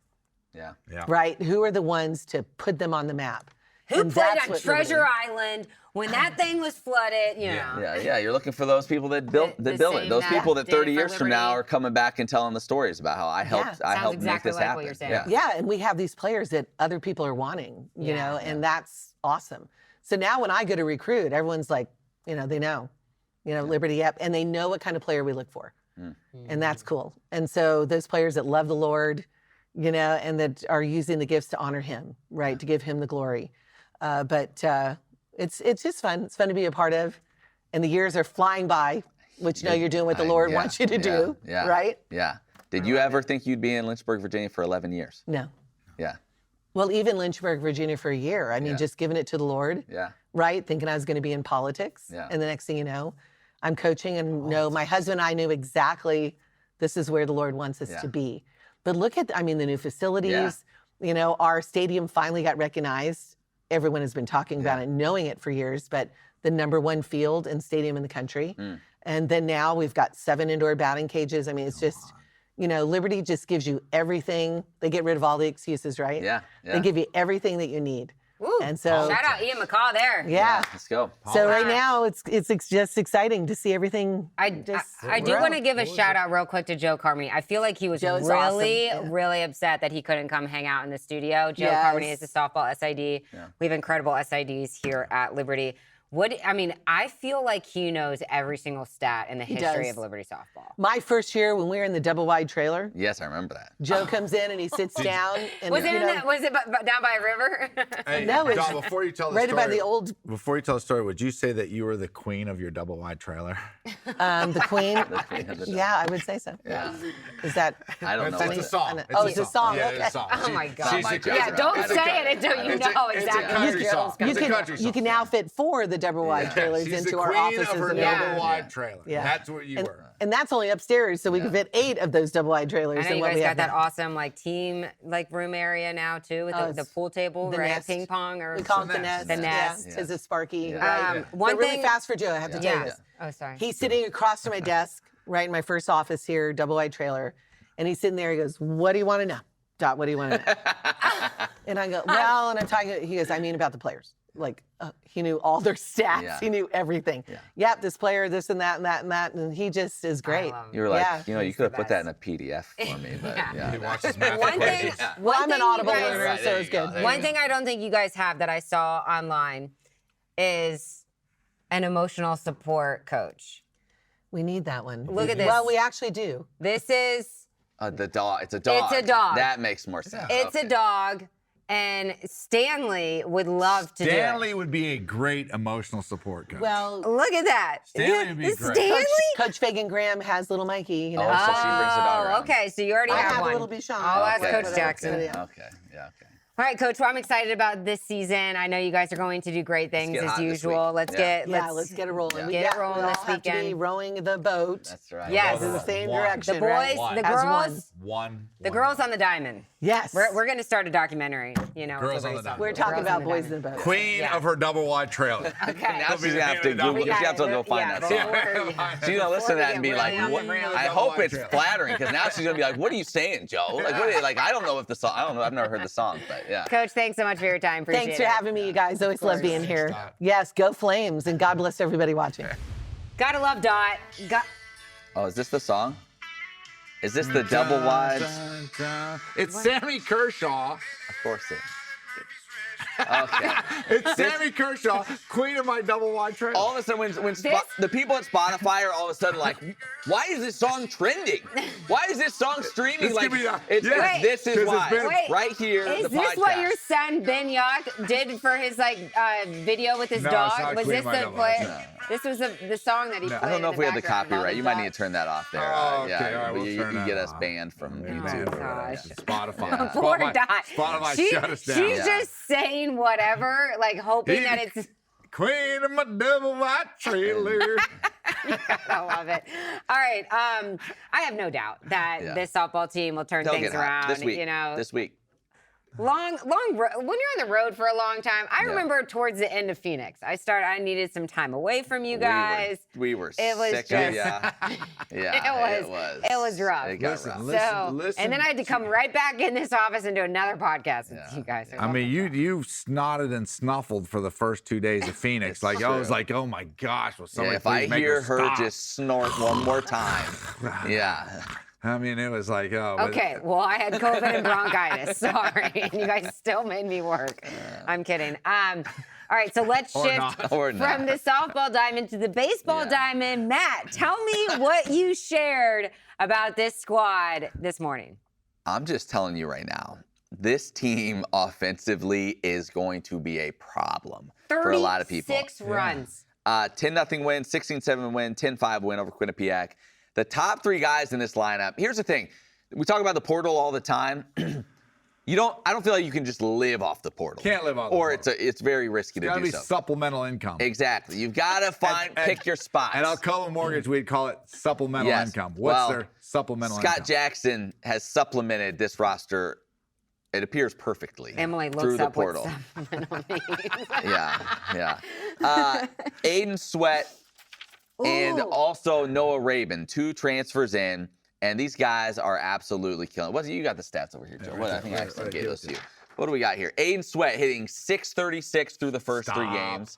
Yeah. Right? Who are the ones to put them on the map? Who And played that's on what Treasure Liberty- Island when that thing was flooded? Yeah. You're looking for those people that built The it. same Those that people that did it 30 for years from now Liberty. are coming back and telling the stories about how I helped. I Sounds helped exactly make this like happen. what you're saying. Yeah, and we have these players that other people are wanting, and that's awesome. So now when I go to recruit, everyone's like, they know, Liberty, and they know what kind of player we look for. And that's cool. And so those players that love the Lord, and that are using the gifts to honor him, right, to give him the glory. But it's just fun. It's fun to be a part of. And the years are flying by, which you're doing what the Lord wants you to do, right? Yeah. Did you ever think you'd be in Lynchburg, Virginia for 11 years? No. Yeah. Well, even Lynchburg, Virginia for a year. I mean, just giving it to the Lord. Yeah. Right? Thinking I was going to be in politics. Yeah. And the next thing you know, I'm coaching and my husband and I knew exactly this is where the Lord wants us to be. But look at, the new facilities. Our stadium finally got recognized. Everyone has been talking about it, knowing it for years, but the #1 field and stadium in the country. And then now we've got 7 indoor batting cages. It's just, Liberty just gives you everything. They get rid of all the excuses, right? Yeah. They give you everything that you need. Woo. And so, Shout out Ian McCaw there. yeah. Let's go. So right now it's just exciting to see everything. I do want to give a shout out real quick to Joe Carmody. I feel like he was Joe's really, awesome. Yeah. really upset that he couldn't come hang out in the studio. Joe Yes. Carmody is the softball SID. We have incredible SIDs here at Liberty. I feel like he knows every single stat in the history does. of Liberty softball. My first year when we were in the double wide trailer, Yes, I remember that. Joe comes in and he sits down. And, Was it you know, was it down by a river? Hey, No, it's Don, before you tell the right story, by the old before you tell the story, would you say that you were the queen of your double wide trailer? the Queen? Queen of the Yeah, I would say so. Yeah. Is that? I don't know. It's what a the- song. Oh, it's a song. Yeah, Okay. it's a song. Oh my God. she's my a- job. Yeah, don't It's a- say it until you it's a- know it's a exactly country what song. Joe's It's a gonna country do. song. You can now fit 4 of the double wide trailers She's into the our queen offices. of her and double everything. wide trailer. Yeah. That's what you and, were. and that's only upstairs, so we could fit 8 of those double wide trailers. I know in you what guys we got have that now. awesome room area now too with Oh, the it's pool table, the right? nest. Ping pong or We call it the nest. nest. The nest. Yeah, because it's sparky. Yeah. Right? One But really thing- fast for Joe, I have to tell you Yeah. this. Oh, sorry. He's sitting across from my desk, right in my first office here, double wide trailer. And he's sitting there, he goes, "What do you want to know? Dot, what do you want to know?" And I go, "Well," and I'm talking, he goes, "I mean about the players." Like, he knew all their stats. Yeah. He knew everything. Yeah. Yep, this player, this and that and that and that. And he just is great. love him. You were like, Yeah. you He's could have the put that in best. a PDF for me, but Yeah. yeah. He watches math One thing, equations. Well, I'm an Audible you guys- learner, Right, so there it's you go. good. There One you thing I don't think you guys have that I saw online is an emotional support coach. We need that one. Look at this. Well, we actually do. This is The dog. It's a dog. It's a dog. That makes more sense. it's Okay. a dog, and Stanley would love to Stanley do would be a great emotional support coach. Well, it. Look at that. Stanley would be Is great. Stanley? Coach Fagan Graham has little Mikey. You know. Oh, so she brings the dog around. Okay, so you already I have have a one. little Bichon. I'll ask Okay. Coach Okay. Jackson. Yeah. Okay. Yeah. Okay. All right, Coach. Well, I'm excited about this season. I know you guys are going to do great things get as hot this usual. week. Let's Yeah. get Let's get it rolling. Yeah. We Get it got- rolling we this all have to be weekend. rowing the boat. That's right. Yes. in the same One. direction. the boys, right? One. the As girls, One. the girls on the diamond. Yes. We're going to start a documentary. You know, Girls with on the Liberty Diamond. We're Softball. talking Girls about on the boys in Diamond. the boat. Queen Yeah. of her double wide trailer. Okay. Now she's gonna have to We Google. got She have to it. go find Yeah, that song. before- She's gonna listen to that and be Before like, we get what? really on the I double hope wide it's trailer. flattering because now she's gonna be like, what are you saying, Joe? Like I don't know if the song. I don't know. I've never heard the song, but yeah. Coach, thanks so much for your time. Appreciate Thanks for it. having me, you guys. Always love being here. Dot. Yes, go Flames, and God bless everybody watching. Gotta love Dot. Oh, is this the song? Is this the double wide? Dun, dun. It's Sammy Kershaw. Of course it. Okay. It's Sammy Kershaw, queen of my double wide trailer. All of a sudden, when the people at Spotify are all of a sudden like, why is this song trending? Why is this song streaming? This Like, could be the- it's, yeah. Wait. this is 'Cause it's why. been- Wait, right here, Is the this podcast. what your son Ben Yock did for his video with his No, dog? it's not Was Queen this of My the Double play? Wide. This was the song that he played. I don't know in if we have the background while copyright. the You might dog- need to turn that off there. Oh, okay. Yeah, All right, but we'll you turn can that get us off. banned from Maybe YouTube. or whatever. gosh. Spotify. Poor Spotify, Dot. Spotify She- shut us down. She's Yeah. just saying whatever, like hoping that it's. Queen of my double wide trailer. I love it. All right. I have no doubt that Yeah. this softball team will turn They'll things get hot around. this week. You know, This week. when you're on the road for a long time. I Yeah. remember towards the end of Phoenix, I needed some time away from you guys. We were It was sick just- of yeah. Yeah. It was rough. It got Listen, rough. listen. And then I had to come right back in this office and do another podcast with Yeah. you guys. I mean, you snotted and snuffled for the first 2 days of Phoenix. Like I was true. like, oh my gosh, will Yeah, somebody if I please make hear her stop? just snort one more time. Yeah. I mean, it was like, oh. but- Okay, well, I had COVID and bronchitis. Sorry, and you guys still made me work. I'm kidding. All right, so let's Or shift not. Or not. from the softball diamond to the baseball Yeah. diamond. Matt, tell me what you shared about this squad this morning. I'm just telling you right now, this team offensively is going to be a problem for a lot of people. 36 runs. 10-0 win, 16-7 win, 10-5 win over Quinnipiac. The top 3 guys in this lineup. Here's the thing. We talk about the portal all the time. I don't feel like you can just live off the portal. Can't live off the Or portal. it's very risky It's to got to do be so. supplemental income. Exactly. You've got to pick your spots. At Alcova Mortgage, we'd call it supplemental Yes. income. What's Well, their supplemental Scott income? Jackson has supplemented this roster. It appears perfectly Emily through looks the up portal. what supplemental means. Yeah. Aiden Sweat and Ooh. also Noah Rabin, 2 transfers in, and these guys are absolutely killing. What you got the stats over here, Joe? What I think I actually gave those to you. What do we got here? Aiden Sweat hitting .636 through the first 3 games.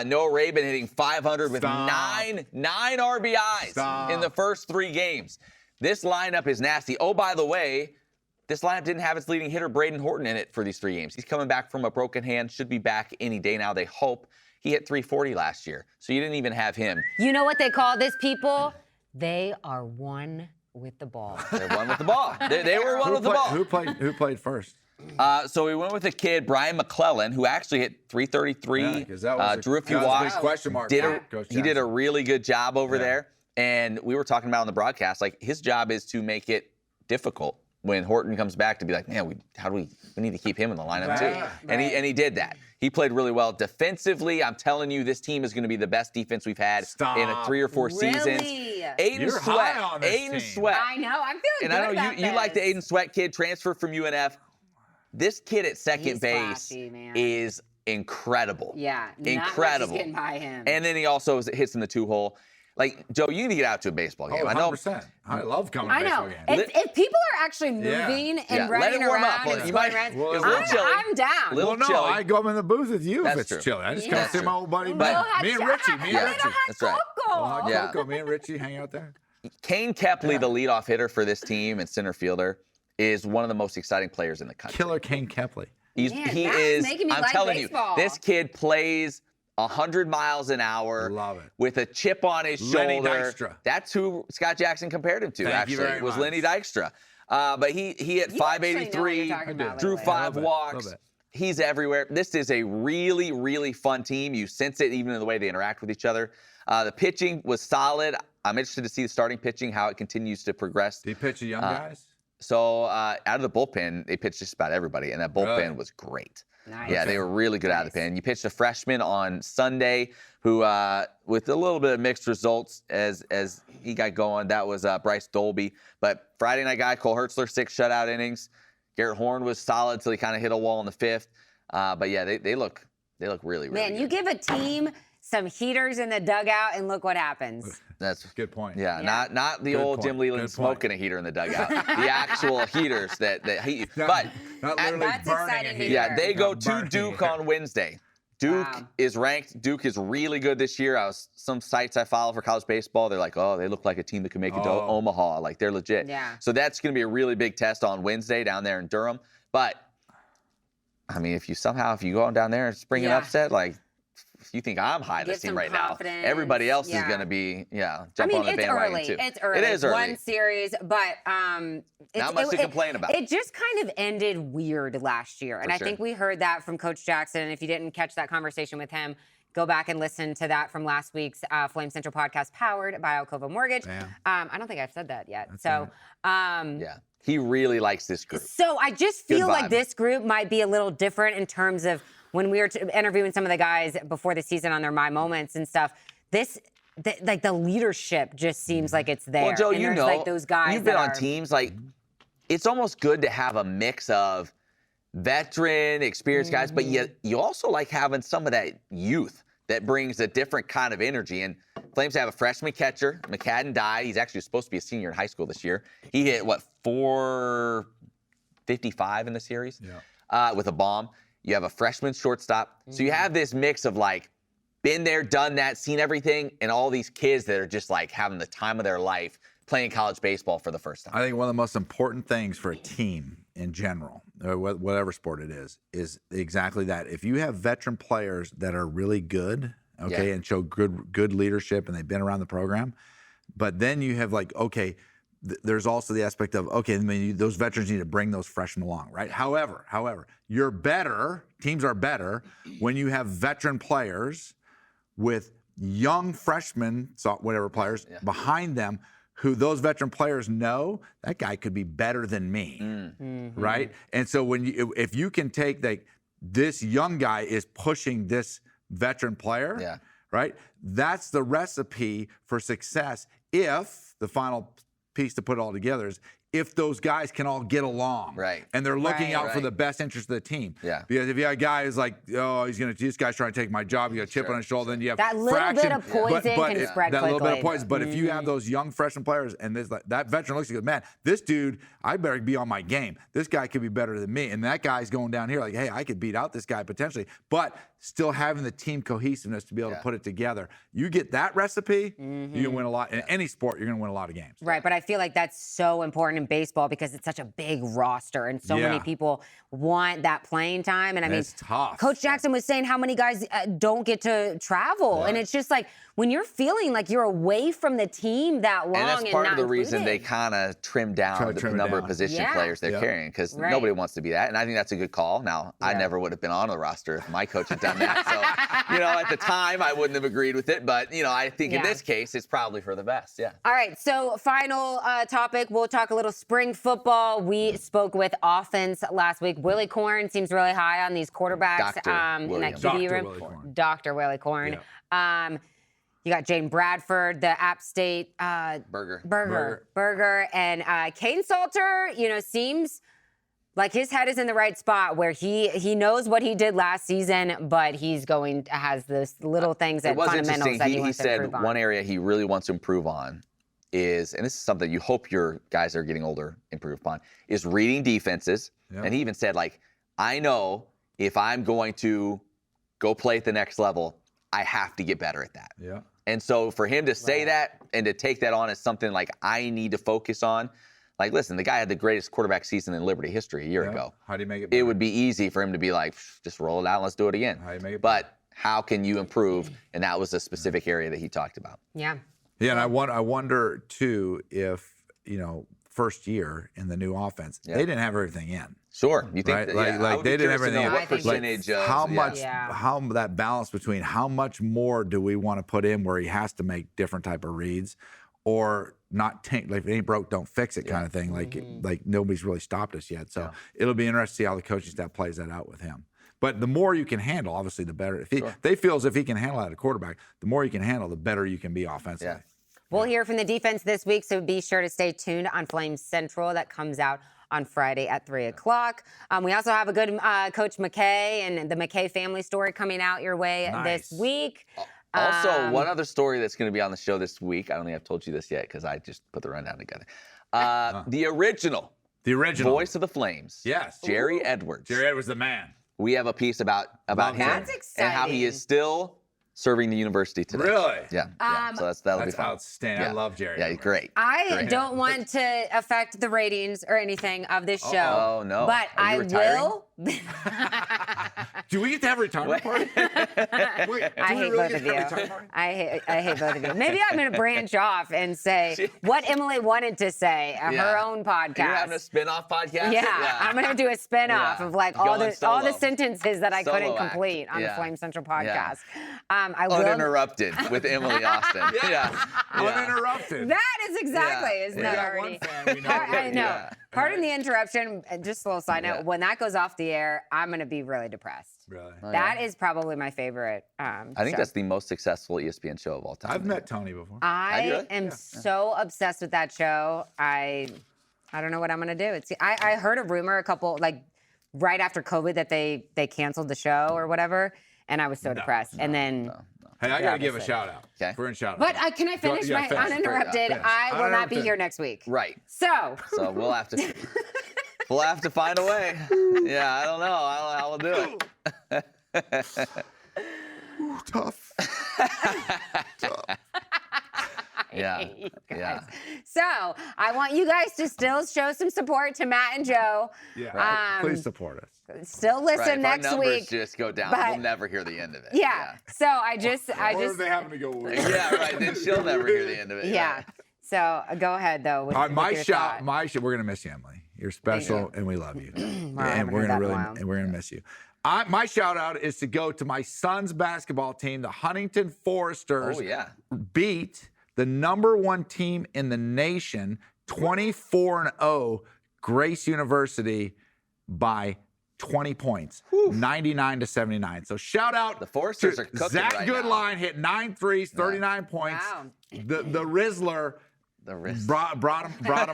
Noah Rabin hitting .500 with nine RBIs in the first 3 games. This lineup is nasty. Oh, by the way, this lineup didn't have its leading hitter, Braden Horton, in it for these 3 games. He's coming back from a broken hand, should be back any day now, they hope. He hit 340 last year, so you didn't even have him. You know what they call this, people? They are one with the ball. They're one with the ball. They were one with the ball. Who played first? So we went with a kid, Brian McClellan, who actually hit 333. Drew a few walks. Question mark. He did a really good job over there. And we were talking about on the broadcast, like his job is to make it difficult when Horton comes back to be like, man, we need to keep him in the lineup too. Right. And he did that. He played really well defensively. I'm telling you, this team is going to be the best defense we've had in 3 or 4 seasons. Aiden Sweat. I know. I'm feeling and good I know about you like the this. Aiden Sweat kid, transfer from UNF. This kid at second base flashy, man. is incredible. Yeah, incredible. Not getting by him. And then he also hits in the 2-hole. Like, Joe, you need to get out to a baseball game. 100%. I love coming to baseball games. If people are actually moving and running around and scoring runs, I'm down. Well, no, I go up in the booth with you if it's chilly. I just come see my old buddy. Me and Richie. That's right. Coco, me and Richie hang out there. Kane Kepley, the leadoff hitter for this team and center fielder, is one of the most exciting players in the country. Killer Kane Kepley. He is. I'm telling you, this kid plays 100 miles an hour. Love it. With a chip on his Lenny shoulder. Dykstra. That's who Scott Jackson compared him to, Thank you very was much. Lenny Dykstra. But he hit 583, drew 5 walks. He's everywhere. This is a really, really fun team. You sense it even in the way they interact with each other. The pitching was solid. I'm interested to see the starting pitching, how it continues to progress. Did he pitch the young guys? So out of the bullpen, they pitched just about everybody, and that bullpen was great. Nice. Yeah, they were really good out of the pen. You pitched a freshman on Sunday who, with a little bit of mixed results as he got going, that was Bryce Dolby. But Friday night guy, Cole Hertzler, 6 shutout innings. Garrett Horn was solid till he kind of hit a wall in the 5th. But yeah, they look really, really Man, good. you give a team some heaters in the dugout, and look what happens. That's good point. Yeah. Not the old Jim Leland smoking a heater in the dugout. The actual heaters that heat. But that's exciting to hear. yeah, they go to Duke on Wednesday. Duke is ranked. Duke is really good this year. Some sites I follow for college baseball, they're like, oh, they look like a team that can make it to Omaha. Like, they're legit. Yeah. So that's going to be a really big test on Wednesday down there in Durham. But, I mean, if you go on down there and spring an upset, like, if you think I'm high this team right confidence. now, everybody else is going to be, jump on the bandwagon too. It's early. It is early. One series, but not much to complain about. It just kind of ended weird last year. And I think we heard that from Coach Jackson. And if you didn't catch that conversation with him, go back and listen to that from last week's Flame Central podcast powered by Alcova Mortgage. I don't think I've said that yet. Yeah. He really likes this group. So I just feel like this group might be a little different in terms of when we were interviewing some of the guys before the season on their My Moments and stuff. Like the leadership just seems like it's there. Well, Joe, and you know, like those guys you've been on teams, like, it's almost good to have a mix of veteran, experienced guys, but you also like having some of that youth that brings a different kind of energy. And Flames have a freshman catcher, McCadden Dye. He's actually supposed to be a senior in high school this year. He hit, 455 in the series with a bomb. You have a freshman shortstop. So you have this mix of, like, been there, done that, seen everything, and all these kids that are just, like, having the time of their life playing college baseball for the first time. I think one of the most important things for a team in general, or whatever sport it is exactly that. If you have veteran players that are really good, and show good leadership, and they've been around the program, but then you have, like, there's also the aspect of, those veterans need to bring those freshmen along, right? However, teams are better when you have veteran players with young freshmen, players behind them, who those veteran players know that guy could be better than me, right? And so if you can take, like, this young guy is pushing this veteran player, right? That's the recipe for success. If the final piece to put it all together is if those guys can all get along, right, and they're looking out for the best interest of the team. Yeah. Because if you have a guy who's like, this guy's trying to take my job, you got a chip on his shoulder, then you have that little bit of poison can spread that quickly. Little bit of poison. But if you have those young freshman players, and that veteran looks like, man, this dude, I better be on my game. This guy could be better than me, and that guy's going down here like, hey, I could beat out this guy potentially, but still having the team cohesiveness to be able to put it together. You get that recipe, you can win a lot. In any sport, you're going to win a lot of games. Right, but I feel like that's so important in baseball because it's such a big roster and so many Yeah. people want that playing time. And I mean, It's tough. Coach Jackson was saying how many guys don't get to travel. And it's just like when you're feeling like you're away from the team that long And that's part not of the reason they included. kind of trim down Try to the trim it number down. of position Yeah. players they're Yeah. carrying because Right. nobody wants to be that. And I think that's a good call. Now, I Yeah. never would have been on the roster if my coach had done that. So, at the time, I wouldn't have agreed with it. But, I think in Yeah. this case, it's probably for the best. Yeah. All right, so final topic. We'll talk a little spring football. We spoke with offense last week. Willie Corn seems really high on these quarterbacks Dr. in that Williams. QB Dr. room. Willie Corn. Dr. Willie Corn. You got Jane Bradford, the App State Burger. And Caden Salter, seems like his head is in the right spot where he knows what he did last season, but has those little things It that was fundamentals interesting. that he He wants to said improve on. one area he really wants to improve on is, and this is something you hope your guys that are getting older improve upon, is reading defenses. Yeah. And he even said, I know if I'm going to go play at the next level, I have to get better at that. Yeah. And so for him to say that and to take that on as something I need to focus on, listen, the guy had the greatest quarterback season in Liberty history a year ago. How do you make it It better? would be easy for him to be just roll it out and let's do it again. How do you make it But how can you improve? And that was a specific area that he talked about. Yeah. Yeah, and I wonder too if first year in the new offense, they didn't have everything in. Sure. You think Right? that, Like- I like would be they didn't curious have to know anything- what I think percentage of How yeah. much? Yeah. How that balance between how much more do we want to put in where he has to make different type of reads, or not take if it ain't broke, don't fix it kind of thing. Like nobody's really stopped us yet. So it'll be interesting to see how the coaching staff plays that out with him. But the more you can handle, obviously, the better. If they feel as if he can handle that at quarterback, the more you can handle, the better you can be offensively. Yeah. We'll hear from the defense this week, so be sure to stay tuned on Flames Central. That comes out on Friday at 3 o'clock. We also have a good Coach McKay and the McKay family story coming out your way Nice. this week. Also, one other story that's going to be on the show this week. I don't think I've told you this yet because I just put the rundown together. The original voice of the Flames. Yes. Jerry Edwards. Jerry Edwards, the man. We have a piece about him That's and how he exciting. is still serving the university today. Really? Yeah. So that'll be That's fun. outstanding. I Yeah. love Jerry. Yeah, he's Edwards. great. I Great. don't want to affect the ratings or anything of this show. Oh, no. But Are you I retiring? will. Do we get to have a retirement party? I hate both of you. I hate both of you. Maybe I'm going to branch off and say what Emily wanted to say, her Yeah. own You're podcast. having a spin-off podcast? Yeah, I'm going to do a spin-off Yeah. of all Going the solo. sentences that I Solo couldn't act. complete on the Yeah. Flame Central Yeah. podcast. I will. Uninterrupted with Emily Austin. Yeah. Uninterrupted. That is exactly, Yeah. isn't We that got already? one fan we know. I know. Yeah. Pardon the interruption. Just a little side note. Yeah. When that goes off the air, I'm going to be really depressed. Really? That is probably my favorite. I think show. that's the most successful ESPN show of all time. I've met Tony before. Have you I really? am so obsessed with that show. I don't know what I'm gonna do. I heard a rumor right after COVID that they canceled the show or whatever, and I was so depressed. And then, Hey, I got to give a obviously. shout out. Okay. We're in shout out. but can I finish yeah, my finish. uninterrupted? Finish. I will not be Uninterrupted. here next week. Right. So So we'll have to find a way. Yeah, I don't know how we'll do it. Tough. Yeah. you guys. Yeah. So I want you guys to still show some support to Matt and Joe. Yeah. Please support us. Still listen Right. If next our numbers week. just go down, but- we'll never hear the end of it. Yeah. So I just Or they happen to go away. Yeah, right. Then she'll never hear the end of it. yeah. So go ahead though. With, All right, with my your shout, thought. we're gonna miss you, Emily. You're special, and we love you. I and haven't we're heard gonna that in a really, while. and we're gonna miss you. My shout out is to go to my son's basketball team. The Huntington Foresters Oh yeah. beat the #1 team in the nation, 24-0, Grace University by 20 points, 99-79. So shout out The Foresters to are cooking Zach right now. Goodline, hit 9 threes, 39 points. Wow. The Rizzler The wrist. brought him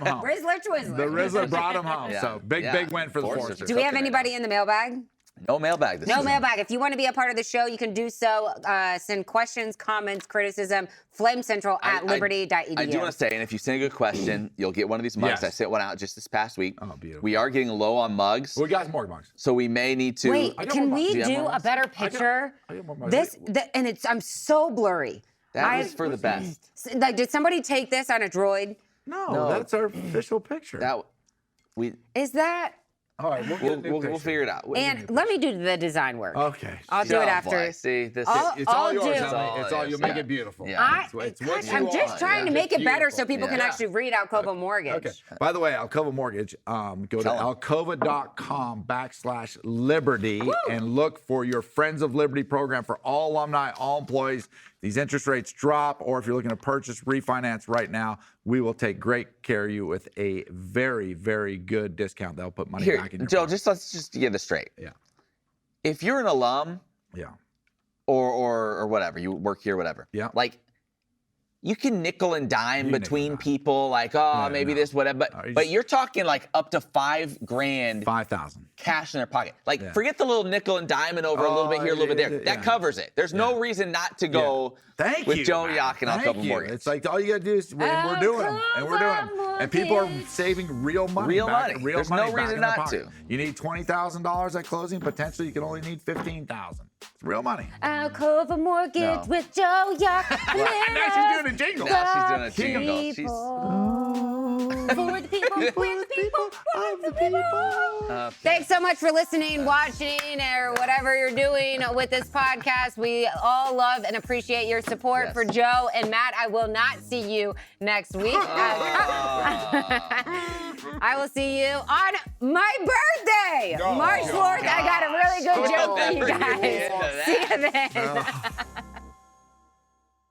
home. Rizzler Twizzler. The Rizzler brought him home. Yeah. So big Yeah. win for the Foresters are Foresters. Do we have cooking right anybody now. in the mailbag? No mailbag this No season. mailbag. If you want to be a part of the show, you can do so. Send questions, comments, criticism, flamecentral@liberty.edu. I do want to say, and if you send a good question, you'll get one of these mugs. Yes. I sent one out just this past week. Oh, beautiful. We are getting low on mugs, We got more mugs. so we may need to. Wait, I got can more we mugs. Do you have do more a mugs? better picture? I got more mugs. I'm so blurry. That was for the best. Like, did somebody take this on a droid? No, that's our official picture. Is that? All right, We'll figure it out. And let me do the design work. Okay. I'll do it Oh, after. boy. See, this It's all I'll yours, do- Emily. It's all you'll make it beautiful. Yeah. It's what you I'm want. just trying to make it better so people can Yeah. actually read Alcova Mortgage. Okay. By the way, Alcova Mortgage, go to alcova.com/liberty and look for your Friends of Liberty program for all alumni, all employees. These interest rates drop, or if you're looking to purchase, refinance right now, we will take great care of you with a very, very good discount. They'll put money back in your Joe, pocket. let's just get this straight. Yeah. If you're an alum Yeah. or whatever, you work here, whatever. Yeah. Like, you can nickel and dime You can between nickel and dime. people, like, maybe no. this, whatever. But you're talking like up to $5,000 5,000. cash in their pocket. Like, Yeah. forget the little nickel and diming over a little bit here, a little bit there. That covers it. There's no reason not to go with Joe Yock and Alcova Mortgage. It's like all you gotta do is we're doing them, and we're doing them, and people are saving real money. Real back, money. Real There's money no back reason in their not pocket. to. You need $20,000 at closing. Potentially, you can only need $15,000. It's real money. Alcova Mortgage No. with Joe Yock. Now she's doing a jingle. Now she's doing a jingle. She's For the people, with the people, of the people. Thanks so much for listening, watching, or whatever you're doing with this podcast. We all love and appreciate your support. Yes. For Joe and Matt, I will not see you next week. I will see you on my birthday, March 4th. I got a really good joke for you guys. See you then.